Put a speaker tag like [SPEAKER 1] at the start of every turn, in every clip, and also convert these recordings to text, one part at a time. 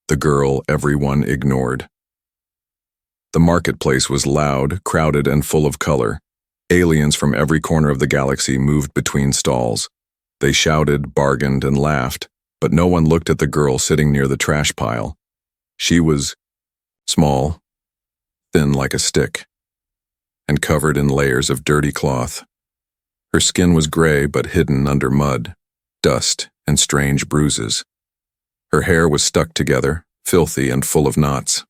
[SPEAKER 1] The girl everyone ignored. The marketplace was loud, crowded, and full of color. Aliens from every corner of the galaxy moved between stalls. They shouted, bargained, and laughed, but no one looked at the girl sitting near the trash pile. She was small, thin like a stick, and covered in layers of dirty cloth. Her skin was gray but hidden under mud, dust, and strange bruises. Her hair was stuck together, filthy and full of knots.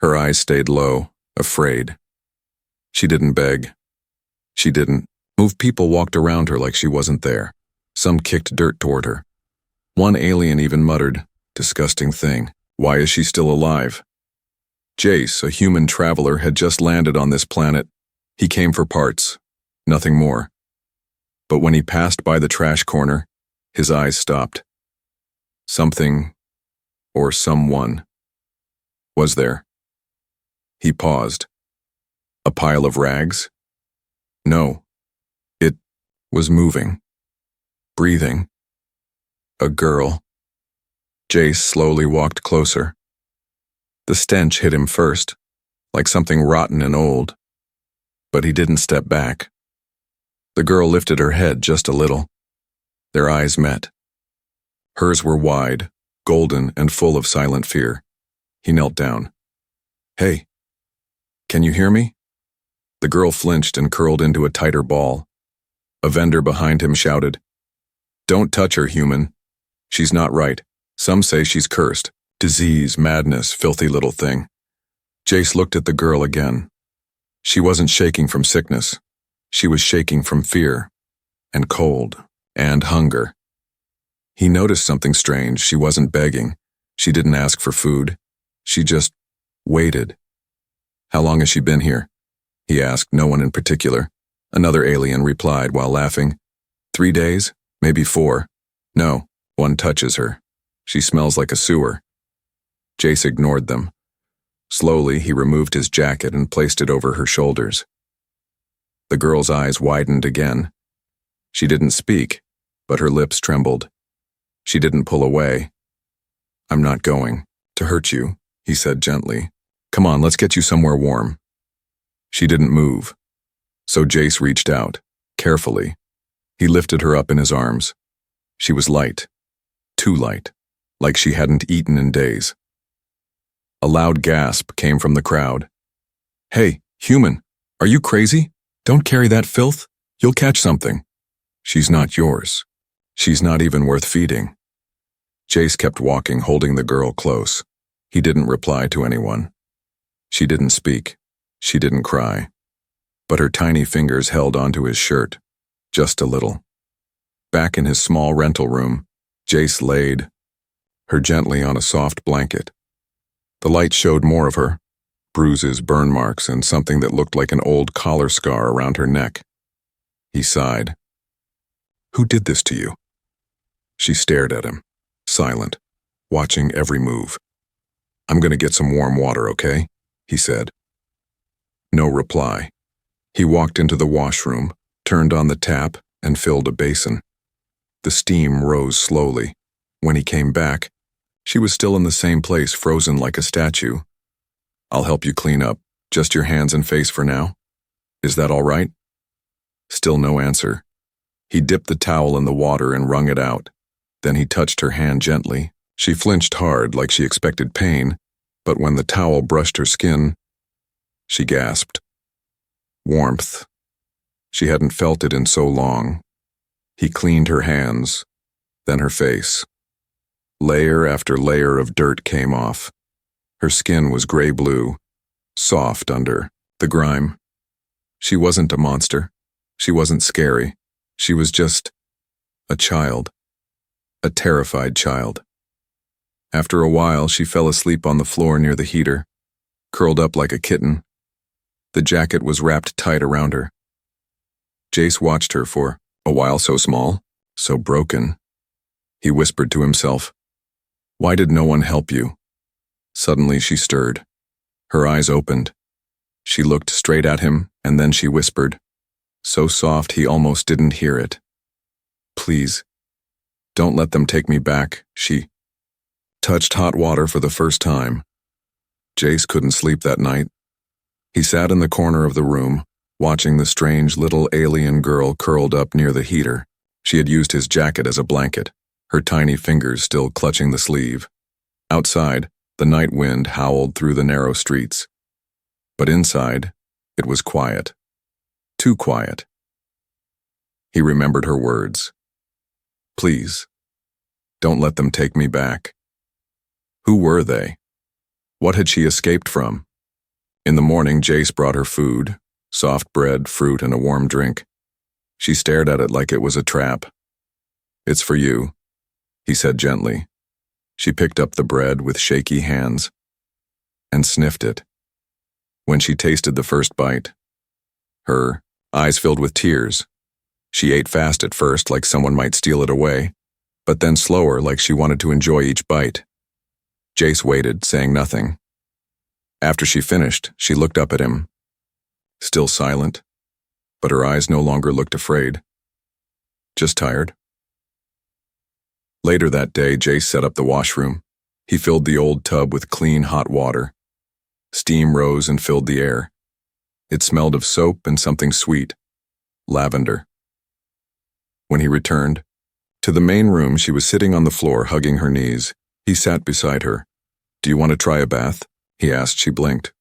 [SPEAKER 1] Her eyes stayed low, afraid. She didn't beg. She didn't move. People walked around her like she wasn't there. Some kicked dirt toward her. One alien even muttered, "Disgusting thing. Why is she still alive?" Jace, a human traveler, had just landed on this planet. He came for parts, nothing more. But when he passed by the trash corner, his eyes stopped. Something, or someone, was there. He paused. A pile of rags? No. It was moving. Breathing. A girl. Jace slowly walked closer. The stench hit him first, like something rotten and old. But he didn't step back. The girl lifted her head just a little. Their eyes met. Hers were wide, golden, and full of silent fear. He knelt down. "Hey, can you hear me?" The girl flinched and curled into a tighter ball. A vendor behind him shouted, "Don't touch her, human. She's not right. Some say she's cursed. Disease, madness, filthy little thing." Jace looked at the girl again. She wasn't shaking from sickness. She was shaking from fear, and cold, and hunger. He noticed something strange. She wasn't begging. She didn't ask for food. She just waited. "How long has she been here?" he asked, no one in particular. Another alien replied while laughing, 3 days, maybe 4. No, one touches her. She smells like a sewer." Jace ignored them. Slowly, he removed his jacket and placed it over her shoulders. The girl's eyes widened again. She didn't speak, but her lips trembled. She didn't pull away. "I'm not going to hurt you," he said gently. "Come on, let's get you somewhere warm." She didn't move. So Jace reached out, carefully. He lifted her up in his arms. She was light. Too light, like she hadn't eaten in days. A loud gasp came from the crowd. "Hey, human, are you crazy? Don't carry that filth. You'll catch something." "She's not yours. She's not even worth feeding." Jace kept walking, holding the girl close. He didn't reply to anyone. She didn't speak. She didn't cry. But her tiny fingers held onto his shirt, just a little. Back in his small rental room, Jace laid her gently on a soft blanket. The light showed more of her, bruises, burn marks, and something that looked like an old collar scar around her neck. He sighed. "Who did this to you?" She stared at him, silent, watching every move. "I'm going to get some warm water, okay?" he said. No reply. He walked into the washroom, turned on the tap, and filled a basin. The steam rose slowly. When he came back, she was still in the same place, frozen like a statue. "I'll help you clean up. Just your hands and face for now. Is that all right?" Still no answer. He dipped the towel in the water and wrung it out. Then he touched her hand gently. She flinched hard, like she expected pain, but when the towel brushed her skin, she gasped. Warmth. She hadn't felt it in so long. He cleaned her hands, then her face. Layer after layer of dirt came off. Her skin was gray-blue, soft under the grime. She wasn't a monster. She wasn't scary. She was just a child. A terrified child. After a while, she fell asleep on the floor near the heater, curled up like a kitten. The jacket was wrapped tight around her. Jace watched her for a while, so small, so broken. He whispered to himself, "Why did no one help you?" Suddenly she stirred. Her eyes opened. She looked straight at him, and then she whispered, so soft he almost didn't hear it. "Please, don't let them take me back," she touched hot water for the first time. Jace couldn't sleep that night. He sat in the corner of the room, watching the strange little alien girl curled up near the heater. She had used his jacket as a blanket, her tiny fingers still clutching the sleeve. Outside, the night wind howled through the narrow streets. But inside, it was quiet. Too quiet. He remembered her words. Please, don't let them take me back. Who were they? What had she escaped from? In the morning, Jace brought her food, soft bread, fruit, and a warm drink. She stared at it like it was a trap. It's for you, he said gently. She picked up the bread with shaky hands and sniffed it. When she tasted the first bite, her eyes filled with tears. She ate fast at first, like someone might steal it away, but then slower, like she wanted to enjoy each bite. Jace waited, saying nothing. After she finished, she looked up at him, still silent, but her eyes no longer looked afraid. Just tired. Later that day, Jace set up the washroom. He filled the old tub with clean, hot water. Steam rose and filled the air. It smelled of soap and something sweet, lavender. When he returned to the main room, she was sitting on the floor, hugging her knees. He sat beside her. Do you want to try a bath? He asked. She blinked.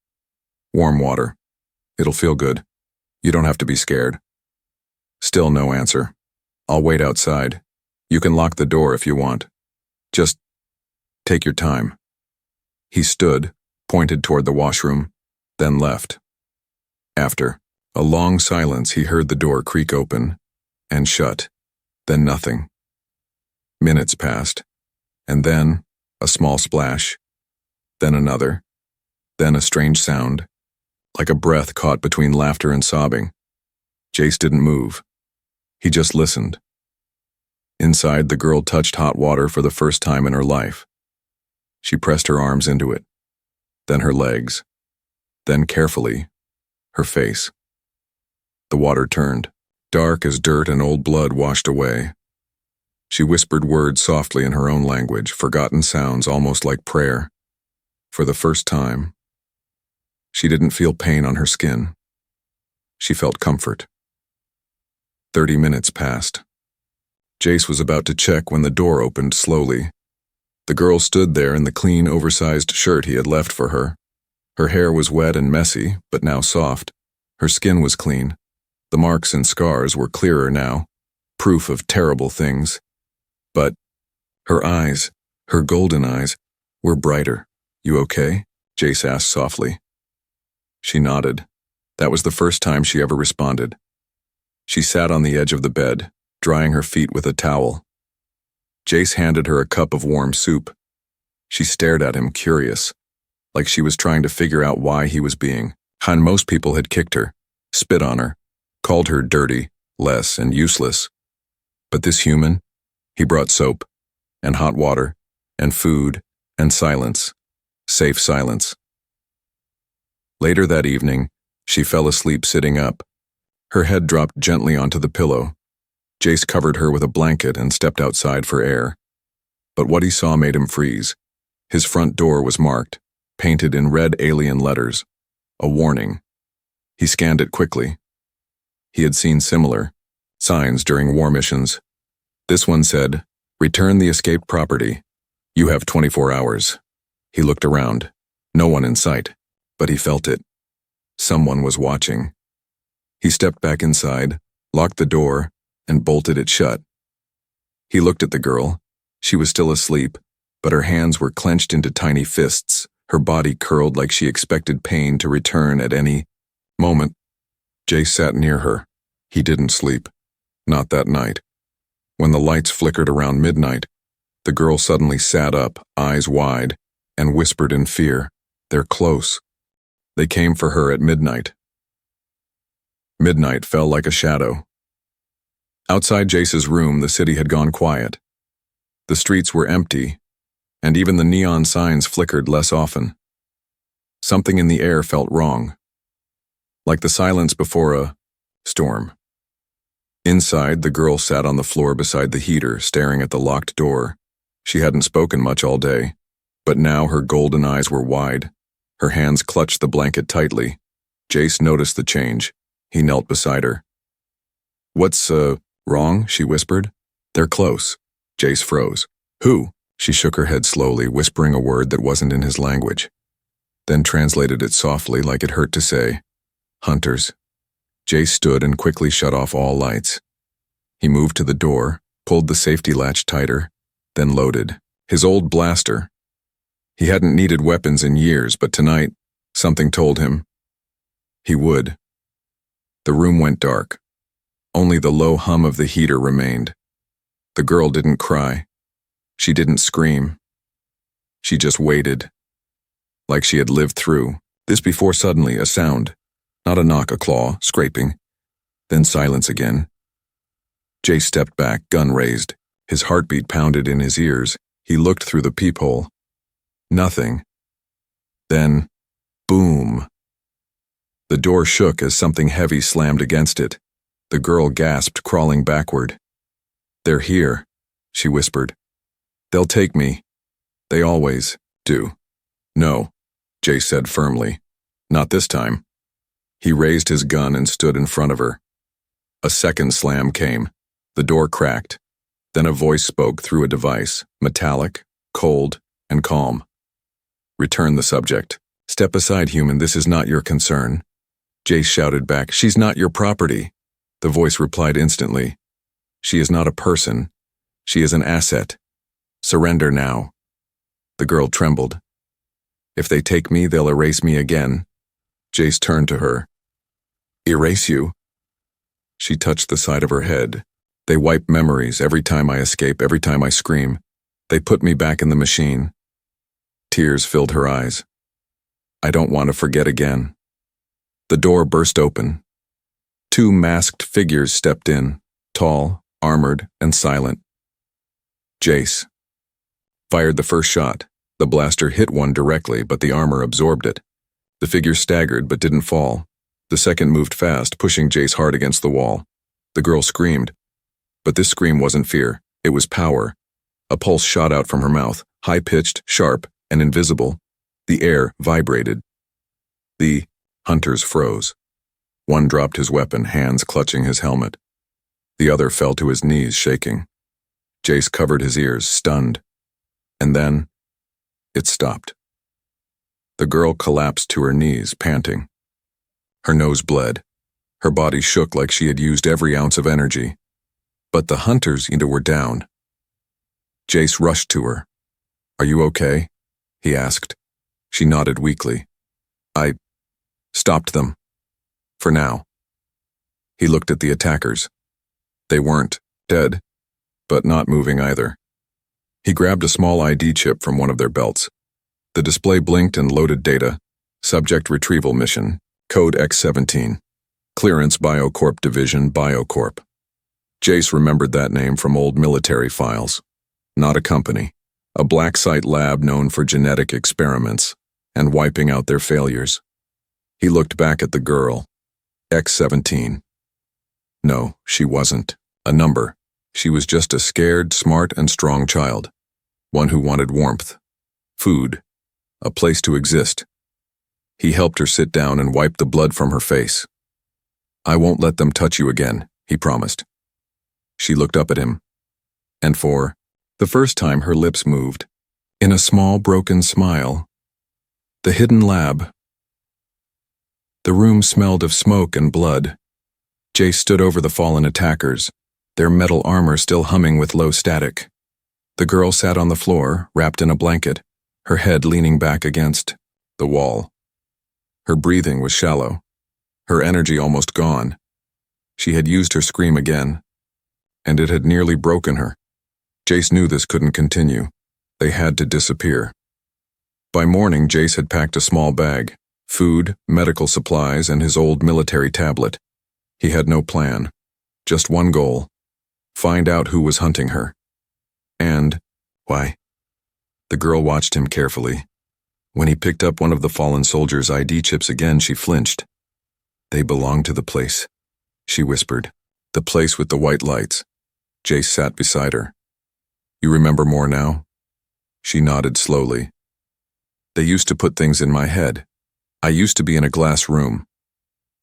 [SPEAKER 1] Warm water. It'll feel good. You don't have to be scared. Still no answer. I'll wait outside. You can lock the door if you want. Just take your time. He stood, pointed toward the washroom, then left. After a long silence, he heard the door creak open and shut, then nothing. Minutes passed, and then a small splash, then another, then a strange sound, like a breath caught between laughter and sobbing. Jace didn't move. He just listened. Inside, the girl touched hot water for the first time in her life. She pressed her arms into it, then her legs, then carefully, her face. The water turned, dark as dirt and old blood washed away. She whispered words softly in her own language, forgotten sounds almost like prayer. For the first time, she didn't feel pain on her skin. She felt comfort. 30 minutes passed. Jace was about to check when the door opened slowly. The girl stood there in the clean, oversized shirt he had left for her. Her hair was wet and messy, but now soft. Her skin was clean. The marks and scars were clearer now, proof of terrible things. But her eyes, her golden eyes, were brighter. You okay? Jace asked softly. She nodded. That was the first time she ever responded. She sat on the edge of the bed, drying her feet with a towel. Jace handed her a cup of warm soup. She stared at him, curious, like she was trying to figure out why he was being. Most people had kicked her, spit on her, called her dirty, less, and useless. But this human, he brought soap, and hot water, and food, and silence, safe silence. Later that evening, she fell asleep sitting up. Her head dropped gently onto the pillow. Jace covered her with a blanket and stepped outside for air. But what he saw made him freeze. His front door was marked, painted in red alien letters, a warning. He scanned it quickly. He had seen similar signs during war missions. This one said, "Return the escaped property. You have 24 hours. He looked around. No one in sight, but he felt it. Someone was watching. He stepped back inside, locked the door, and bolted it shut. He looked at the girl. She was still asleep, but her hands were clenched into tiny fists, her body curled like she expected pain to return at any moment. Jace sat near her. He didn't sleep. Not that night. When the lights flickered around midnight, the girl suddenly sat up, eyes wide, and whispered in fear, "They're close." They came for her at midnight. Midnight fell like a shadow. Outside Jace's room, the city had gone quiet. The streets were empty, and even the neon signs flickered less often. Something in the air felt wrong, like the silence before a storm. Inside, the girl sat on the floor beside the heater, staring at the locked door. She hadn't spoken much all day, But now her golden eyes were wide. Her hands clutched the blanket tightly. Jace noticed the change. He knelt beside her. "What's, wrong?" she whispered. "They're close." Jace froze. "Who?" She shook her head slowly, whispering a word that wasn't in his language. Then translated it softly, like it hurt to say. "Hunters." Jace stood and quickly shut off all lights. He moved to the door, pulled the safety latch tighter, then loaded. His old blaster. He hadn't needed weapons in years, but tonight, something told him he would. The room went dark. Only the low hum of the heater remained. The girl didn't cry. She didn't scream. She just waited. Like she had lived through this before. Suddenly, a sound. Not a knock, a claw, scraping. Then silence again. Jace stepped back, gun raised. His heartbeat pounded in his ears. He looked through the peephole. Nothing. Then, boom. The door shook as something heavy slammed against it. The girl gasped, crawling backward. "They're here," she whispered. "They'll take me. They always do." "No," Jace said firmly. "Not this time." He raised his gun and stood in front of her. A second slam came. The door cracked. Then a voice spoke through a device, metallic, cold, and calm. "Return the subject. Step aside, human, this is not your concern." Jace shouted back, "She's not your property." The voice replied instantly, "She is not a person. She is an asset. Surrender now." The girl trembled. "If they take me, they'll erase me again." Jace turned to her. "Erase you?" She touched the side of her head. "They wipe memories every time I escape, every time I scream. They put me back in the machine." Tears filled her eyes. "I don't want to forget again." The door burst open. Two masked figures stepped in, tall, armored, and silent. Jace fired the first shot. The blaster hit one directly, but the armor absorbed it. The figure staggered but didn't fall. The second moved fast, pushing Jace hard against the wall. The girl screamed. But this scream wasn't fear. It was power. A pulse shot out from her mouth, high-pitched, sharp, and invisible. The air vibrated. The hunters froze. One dropped his weapon, hands clutching his helmet. The other fell to his knees, shaking. Jace covered his ears, stunned. And then, it stopped. The girl collapsed to her knees, panting. Her nose bled. Her body shook like she had used every ounce of energy. But the hunters were down. Jace rushed to her. "Are you okay?" he asked. She nodded weakly. "I stopped them. For now." He looked at the attackers. They weren't dead, but not moving either. He grabbed a small ID chip from one of their belts. The display blinked and loaded data. Subject retrieval mission, code X17. Clearance Biocorp Division, Biocorp. Jace remembered that name from old military files. Not a company. A black site lab known for genetic experiments and wiping out their failures. He looked back at the girl. X17. No, she wasn't a number. She was just a scared, smart, and strong child. One who wanted warmth, food, a place to exist. He helped her sit down and wiped the blood from her face. "I won't let them touch you again," he promised. She looked up at him. And for the first time her lips moved, in a small broken smile. The hidden lab. The room smelled of smoke and blood. Jace stood over the fallen attackers, their metal armor still humming with low static. The girl sat on the floor, wrapped in a blanket, her head leaning back against the wall. Her breathing was shallow, her energy almost gone. She had used her scream again, and it had nearly broken her. Jace knew this couldn't continue. They had to disappear. By morning, Jace had packed a small bag, food, medical supplies, and his old military tablet. He had no plan, just one goal: find out who was hunting her. And why? The girl watched him carefully. When he picked up one of the fallen soldier's ID chips again, she flinched. "They belong to the place," she whispered. "The place with the white lights." Jace sat beside her. "You remember more now?" She nodded slowly. They used to put things in my head. I used to be in a glass room.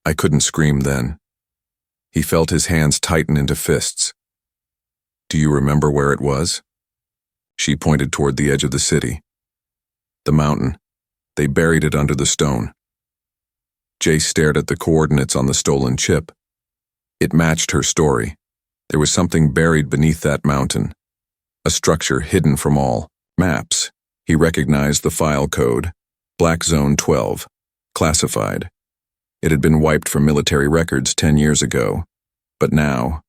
[SPEAKER 1] I couldn't scream then. He felt his hands tighten into fists. Do you remember where it was? She pointed toward the edge of the city. The mountain. They buried it under the stone. Jace stared at the coordinates on the stolen chip. It matched her story. There was something buried beneath that mountain. A structure hidden from all. Maps. He recognized the file code. Black Zone 12. Classified. It had been wiped from military records 10 years ago. But now,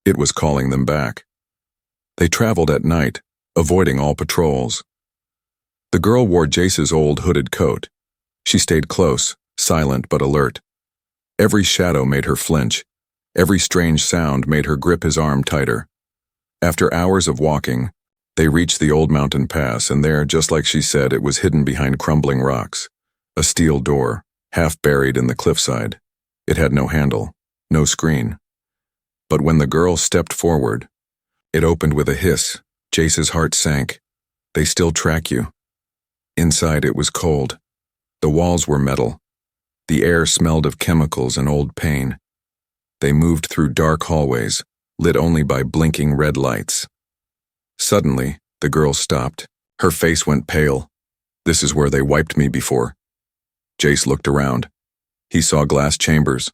[SPEAKER 1] it was calling them back. They traveled at night, avoiding all patrols. The girl wore Jace's old hooded coat. She stayed close, silent but alert. Every shadow made her flinch. Every strange sound made her grip his arm tighter. After hours of walking, they reached the old mountain pass, and there, just like she said, it was hidden behind crumbling rocks. A steel door, half buried in the cliffside. It had no handle, no screen. But when the girl stepped forward, it opened with a hiss. Jace's heart sank. They still track you. Inside it was cold. The walls were metal. The air smelled of chemicals and old pain. They moved through dark hallways, lit only by blinking red lights. Suddenly, the girl stopped. Her face went pale. This is where they wiped me before. Jace looked around. He saw glass chambers,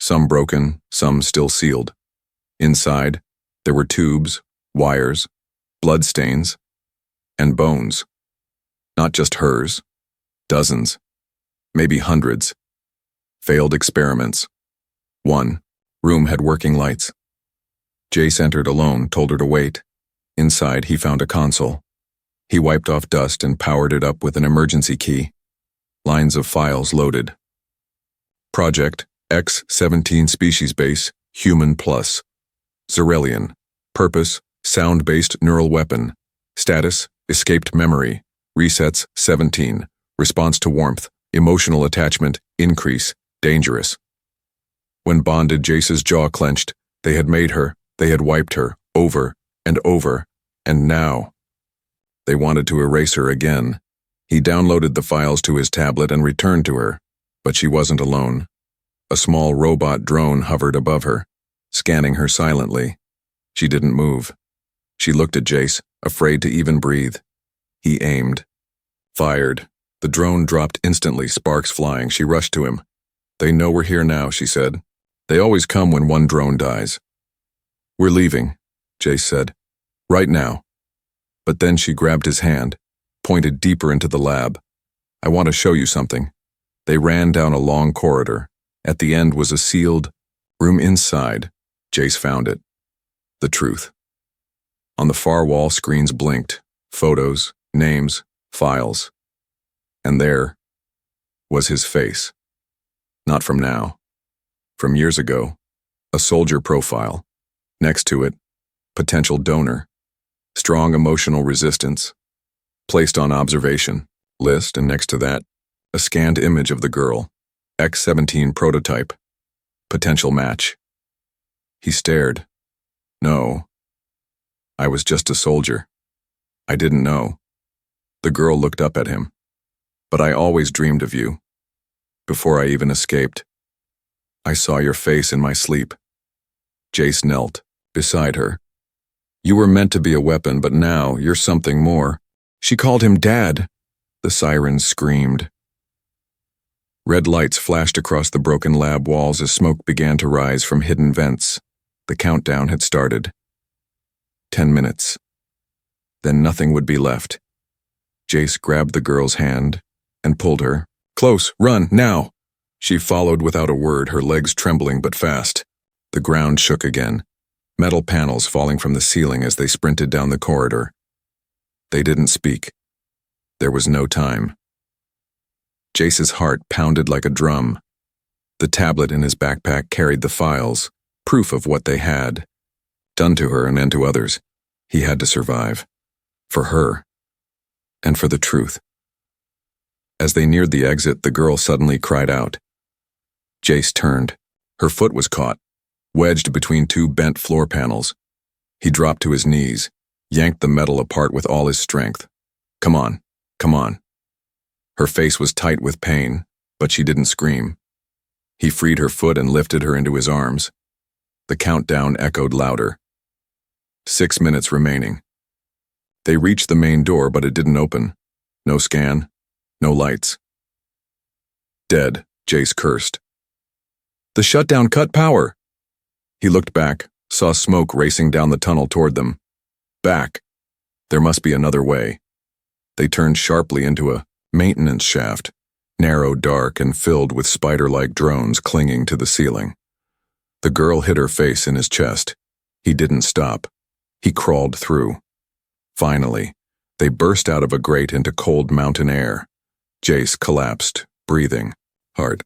[SPEAKER 1] some broken, some still sealed. Inside, there were tubes, wires, bloodstains, and bones. Not just hers. Dozens. Maybe hundreds. Failed experiments. One room had working lights. Jace entered alone, told her to wait. Inside, he found a console. He wiped off dust and powered it up with an emergency key. Lines of files loaded. Project X-17 Species Base, Human Plus. Zerelian. Purpose, sound-based neural weapon. Status, escaped memory. Resets, 17. Response to warmth. Emotional attachment, increase. Dangerous. When bonded, Jace's jaw clenched. They had made her. They had wiped her. Over and over. And now. They wanted to erase her again. He downloaded the files to his tablet and returned to her. But she wasn't alone. A small robot drone hovered above her, scanning her silently. She didn't move. She looked at Jace, afraid to even breathe. He aimed. Fired. The drone dropped instantly, sparks flying. She rushed to him. They know we're here now, she said. They always come when one drone dies. We're leaving, Jace said. Right now. But then she grabbed his hand, pointed deeper into the lab. I want to show you something. They ran down a long corridor. At the end was a sealed room. Inside. Jace found it. The truth. On the far wall, screens blinked. Photos, names, files. And there was his face. Not from now. From years ago. A soldier profile. Next to it, potential donor. Strong emotional resistance. Placed on observation list, and next to that, a scanned image of the girl. X-17 prototype. Potential match. He stared. No. I was just a soldier. I didn't know. The girl looked up at him. But I always dreamed of you. Before I even escaped. I saw your face in my sleep. Jace knelt beside her. You were meant to be a weapon, but now you're something more. She called him Dad. The sirens screamed. Red lights flashed across the broken lab walls as smoke began to rise from hidden vents. The countdown had started. 10 minutes. Then nothing would be left. Jace grabbed the girl's hand and pulled her. Close, run, now! She followed without a word, her legs trembling but fast. The ground shook again. Metal panels falling from the ceiling as they sprinted down the corridor. They didn't speak. There was no time. Jace's heart pounded like a drum. The tablet in his backpack carried the files, proof of what they had. Done to her and then to others. He had to survive. For her. And for the truth. As they neared the exit, the girl suddenly cried out. Jace turned. Her foot was caught, wedged between two bent floor panels. He dropped to his knees, yanked the metal apart with all his strength. Come on, come on. Her face was tight with pain, but she didn't scream. He freed her foot and lifted her into his arms. The countdown echoed louder. 6 minutes remaining. They reached the main door, but it didn't open. No scan, no lights. Dead, Jace cursed. The shutdown cut power. He looked back, saw smoke racing down the tunnel toward them. Back. There must be another way. They turned sharply into a maintenance shaft, narrow, dark, and filled with spider-like drones clinging to the ceiling. The girl hid her face in his chest. He didn't stop. He crawled through. Finally, they burst out of a grate into cold mountain air. Jace collapsed, breathing hard.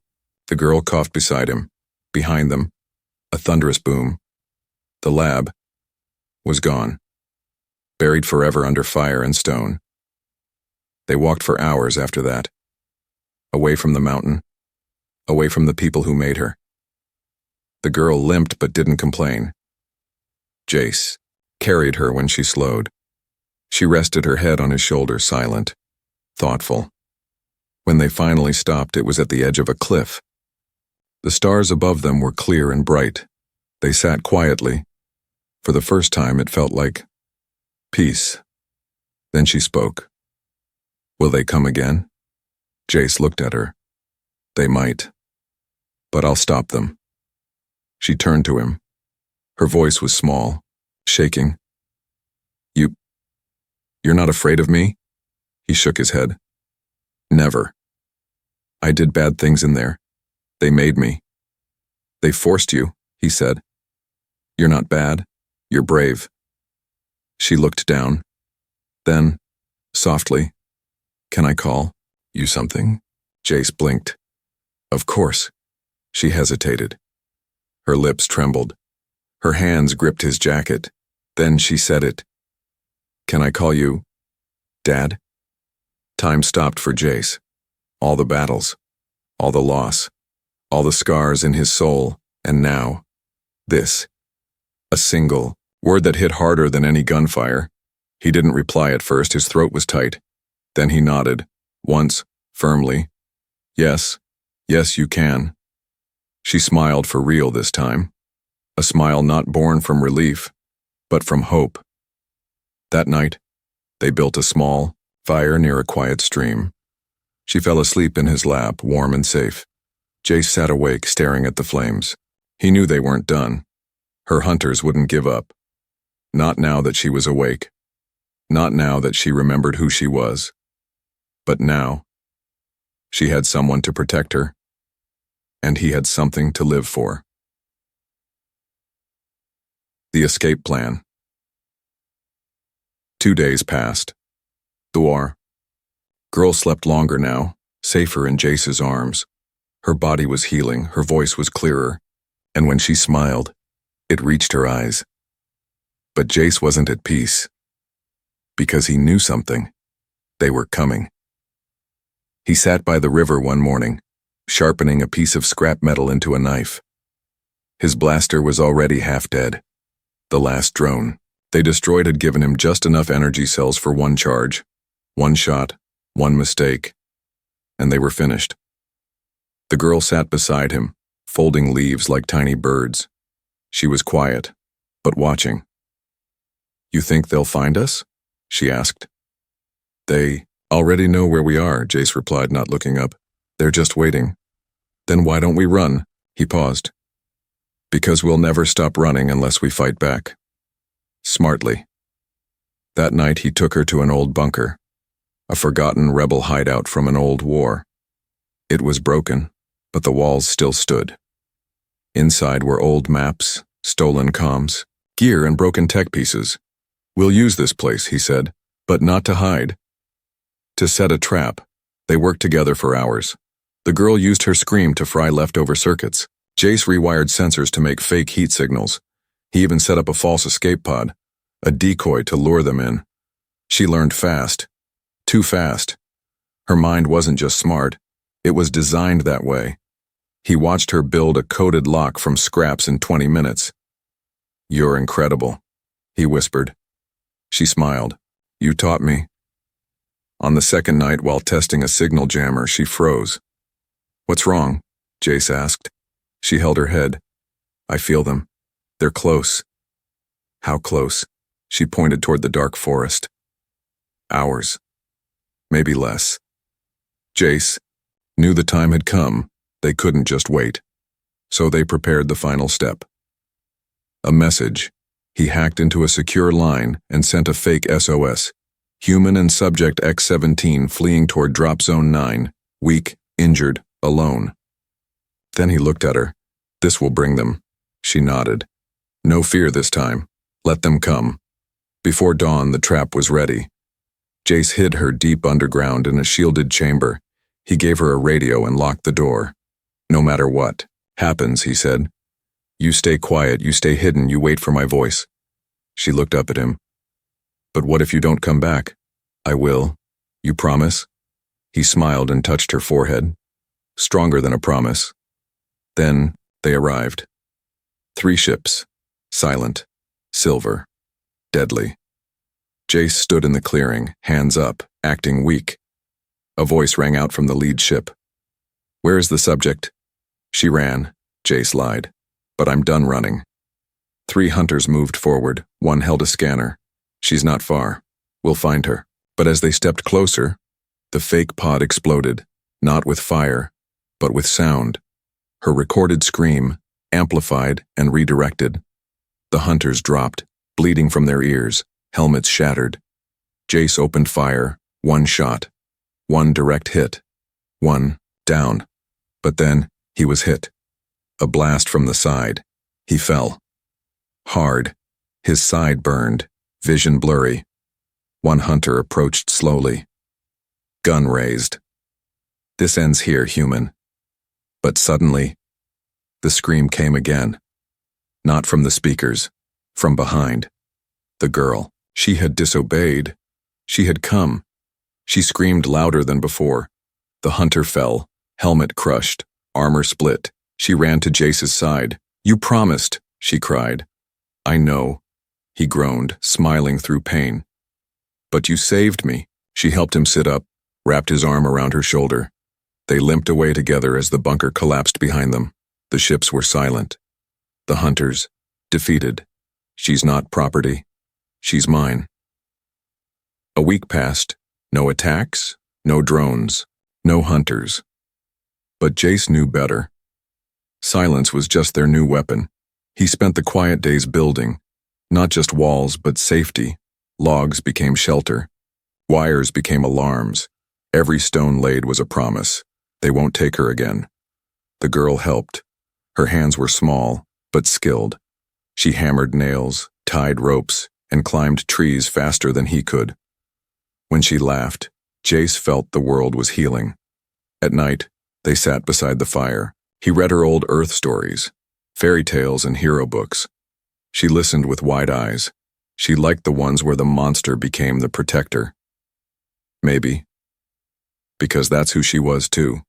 [SPEAKER 1] The girl coughed beside him. Behind them, a thunderous boom. The lab was gone, buried forever under fire and stone. They walked for hours after that, away from the mountain, away from the people who made her. The girl limped but didn't complain. Jace carried her when she slowed. She rested her head on his shoulder, silent, thoughtful. When they finally stopped, it was at the edge of a cliff. The stars above them were clear and bright. They sat quietly. For the first time, it felt like peace. Then she spoke. Will they come again? Jace looked at her. They might. But I'll stop them. She turned to him. Her voice was small, shaking. You're not afraid of me? He shook his head. Never. I did bad things in there. They made me. They forced you, he said. You're not bad. You're brave. She looked down. Then, softly, can I call you something? Jace blinked. Of course. She hesitated. Her lips trembled. Her hands gripped his jacket. Then she said it. Can I call you Dad? Time stopped for Jace. All the battles, all the loss, all the scars in his soul, and now, this. A single word that hit harder than any gunfire. He didn't reply at first, his throat was tight. Then he nodded, once, firmly. Yes, yes you can. She smiled for real this time. A smile not born from relief, but from hope. That night, they built a small fire near a quiet stream. She fell asleep in his lap, warm and safe. Jace sat awake, staring at the flames. He knew they weren't done. Her hunters wouldn't give up. Not now that she was awake. Not now that she remembered who she was. But now, she had someone to protect her, and he had something to live for. The escape plan. 2 days passed. Thuar. Girl slept longer now, safer in Jace's arms. Her body was healing, her voice was clearer, and when she smiled, it reached her eyes. But Jace wasn't at peace. Because he knew something. They were coming. He sat by the river one morning, sharpening a piece of scrap metal into a knife. His blaster was already half dead. The last drone they destroyed had given him just enough energy cells for one charge, one shot, one mistake, and they were finished. The girl sat beside him, folding leaves like tiny birds. She was quiet, but watching. You think they'll find us? She asked. They already know where we are, Jace replied, not looking up. They're just waiting. Then why don't we run? He paused. Because we'll never stop running unless we fight back. Smartly. That night he took her to an old bunker, a forgotten rebel hideout from an old war. It was broken, but the walls still stood. Inside were old maps, stolen comms, gear and broken tech pieces. We'll use this place, he said, but not to hide. To set a trap. They worked together for hours. The girl used her scream to fry leftover circuits. Jace rewired sensors to make fake heat signals. He even set up a false escape pod, a decoy to lure them in. She learned fast. Too fast. Her mind wasn't just smart, it was designed that way. He watched her build a coded lock from scraps in 20 minutes. You're incredible, he whispered. She smiled. You taught me. On the second night, while testing a signal jammer, she froze. "What's wrong?" Jace asked. She held her head. "I feel them. They're close." "How close?" She pointed toward the dark forest. "Hours. Maybe less." Jace knew the time had come. They couldn't just wait. So they prepared the final step. A message. He hacked into a secure line and sent a fake SOS. Human and subject X-17 fleeing toward Drop Zone 9, weak, injured, alone. Then he looked at her. "This will bring them." She nodded. "No fear this time. Let them come." Before dawn, the trap was ready. Jace hid her deep underground in a shielded chamber. He gave her a radio and locked the door. "No matter what happens," he said, "you stay quiet, you stay hidden, you wait for my voice." She looked up at him. "But what if you don't come back?" "I will. You promise?" He smiled and touched her forehead. Stronger than a promise. Then they arrived. 3 ships. Silent. Silver. Deadly. Jace stood in the clearing, hands up, acting weak. A voice rang out from the lead ship. "Where is the subject?" "She ran," Jace lied. "But I'm done running." 3 hunters moved forward. One held a scanner. "She's not far. We'll find her." But as they stepped closer, the fake pod exploded, not with fire, but with sound. Her recorded scream, amplified and redirected. The hunters dropped, bleeding from their ears, helmets shattered. Jace opened fire, 1 shot. 1 direct hit. 1 down. But then he was hit. A blast from the side. He fell. Hard. His side burned, vision blurry. 1 hunter approached slowly. Gun raised. "This ends here, human." But suddenly, the scream came again. Not from the speakers, from behind. The girl. She had disobeyed. She had come. She screamed louder than before. The hunter fell, helmet crushed, armor split. She ran to Jace's side. "You promised," she cried. "I know," he groaned, smiling through pain. "But you saved me." She helped him sit up, wrapped his arm around her shoulder. They limped away together as the bunker collapsed behind them. The ships were silent. The hunters, defeated. "She's not property. She's mine." A week passed. No attacks, no drones, no hunters. But Jace knew better. Silence was just their new weapon. He spent the quiet days building, not just walls, but safety. Logs became shelter. Wires became alarms. Every stone laid was a promise. They won't take her again. The girl helped. Her hands were small, but skilled. She hammered nails, tied ropes, and climbed trees faster than he could. When she laughed, Jace felt the world was healing. At night, they sat beside the fire. He read her old Earth stories, fairy tales and hero books. She listened with wide eyes. She liked the ones where the monster became the protector. Maybe. Because that's who she was too.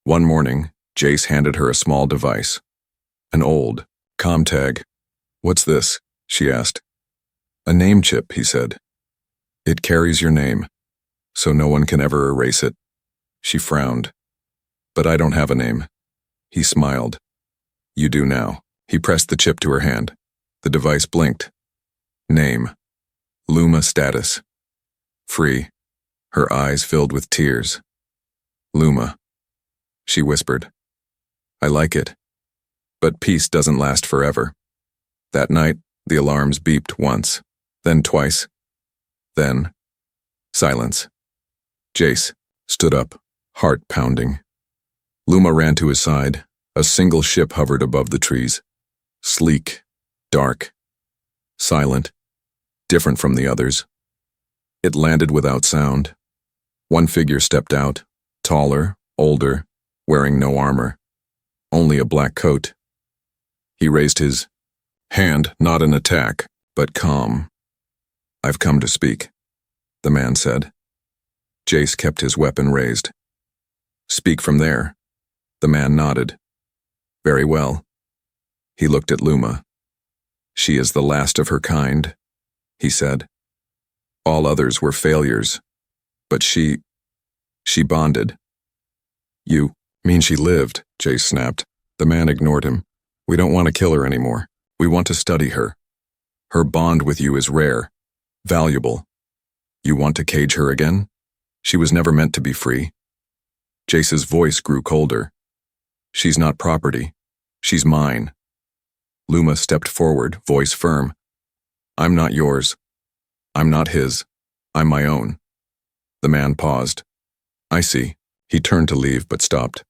[SPEAKER 1] One morning, Jace handed her a small device. An old comm tag. "What's this?" she asked. "A name chip," he said. "It carries your name, so no one can ever erase it." She frowned. "But I don't have a name." He smiled. "You do now." He pressed the chip to her hand. The device blinked. Name. Luma status. Free. Her eyes filled with tears. "Luma," she whispered. "I like it. But peace doesn't last forever." That night, the alarms beeped once, then twice. Then, silence. Jace stood up, heart pounding. Luma ran to his side. A single ship hovered above the trees. Sleek, dark, silent, different from the others. It landed without sound. One figure stepped out, taller, older, wearing no armor, only a black coat. He raised his hand, not in attack, but calm. "I've come to speak," the man said. Jace kept his weapon raised. "Speak from there." The man nodded. "Very well." He looked at Luma. "She is the last of her kind," he said. "All others were failures. But she bonded. You mean she lived, Jace snapped. The man ignored him. We don't want to kill her anymore. We want to study her. Her bond with you is rare, valuable. You want to cage her again? She was never meant to be free. Jace's voice grew colder. She's not property. She's mine. Luma stepped forward, voice firm. I'm not yours. I'm not his. I'm my own. The man paused. I see. He turned to leave, but stopped.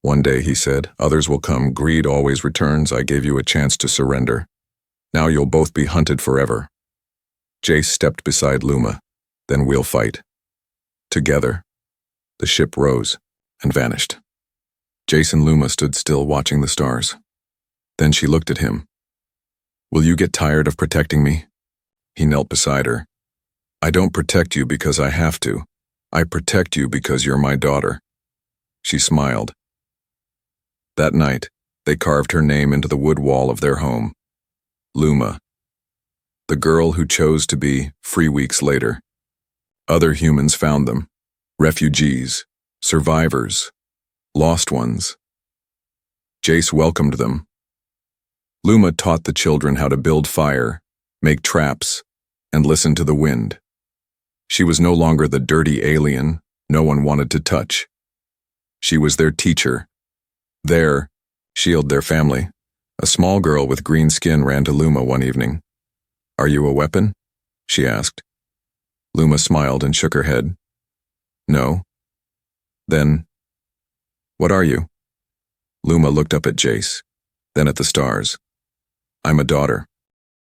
[SPEAKER 1] One day, he said, others will come. Greed always returns. I gave you a chance to surrender. Now you'll both be hunted forever. Jace stepped beside Luma. Then we'll fight. Together. The ship rose and vanished. Jace and Luma stood still, watching the stars. Then she looked at him. Will you get tired of protecting me? He knelt beside her. I don't protect you because I have to. I protect you because you're my daughter. She smiled. That night, they carved her name into the wood wall of their home. Luma. The girl who chose to be free weeks later. Other humans found them. Refugees, survivors, lost ones. Jace welcomed them. Luma taught the children how to build fire, make traps, and listen to the wind. She was no longer the dirty alien no one wanted to touch. She was their teacher. There, shield their family. A small girl with green skin ran to Luma one evening. Are you a weapon? She asked. Luma smiled and shook her head. No. Then, what are you? Luma looked up at Jace, then at the stars. I'm a daughter.